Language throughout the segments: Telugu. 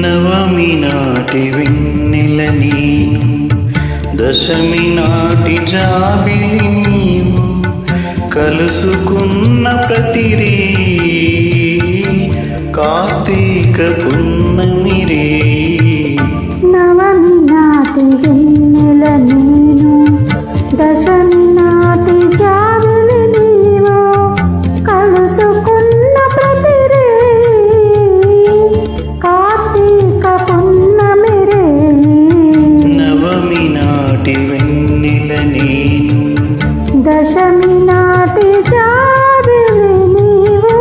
నవమి నాటి వెన్నెల నీను, దశమి నాటి జాబిలి నీవు, కలుసుకున్న ప్రతిరే కార్తీక పున్నమి రే. నవమి నాటి వెన్నెల నీను, దశమి నాటి జాబిలి నీవు, కలుసుకున్న ప్రతిరే కార్తీక పున్నమి రే. నవమి నాటి వెన్నెల నీను, దశమి నాటి జాబిలి నీవు.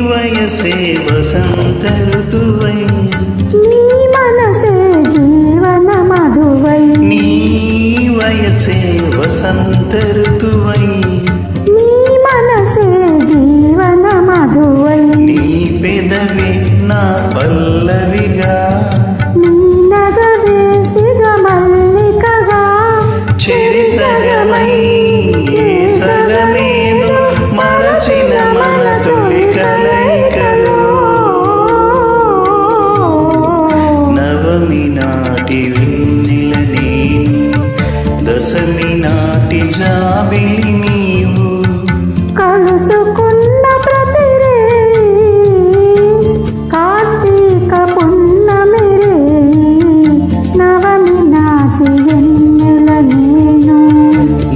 వయసే వసంత ఋతువై, నీ మనసే జీవన మధువై, నీ వయసే వసంత ఋతువై, నీ మనసే జీవన మధువై, నీ పెదవి నా పల్లవిగా, నీ నగవే సిగ మల్లికగా, చెరిసగమై సగమేను మరచిన మన తొలి కలయికలో. నవమి నాటి వెన్నెల నీను, దశమి నాటి జాబిలి నీవు, కలుసుకున్న ప్రతిరే కార్తీక పున్నమి రే. నవమి నాటి వెన్నెల నీను,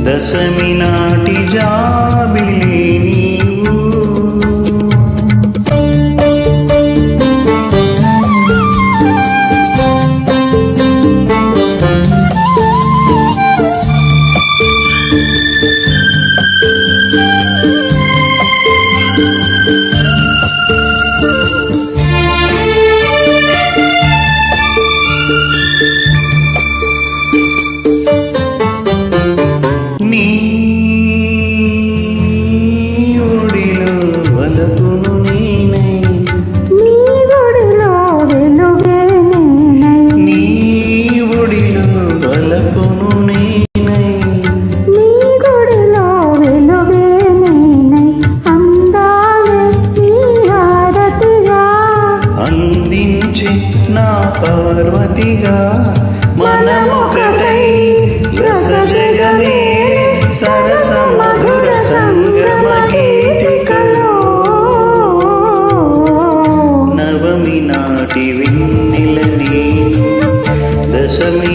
దశమి నాటి జాబిలి నీవు. నీ ఒడిలో వలపును నేనై, నీ గుడిలో వెలుగే నేనై, నీ ఒడిలో వలపును నేనై, నీ గుడిలో వెలుగే నేనై, అందాలే నీ హారతిగా, అందించి నా పార్వతిగా, మనమొకటై రస జగమే సరస మధుర సంగమ గీతికలో. నవమి నాటి వెన్నెల నీను, దశమి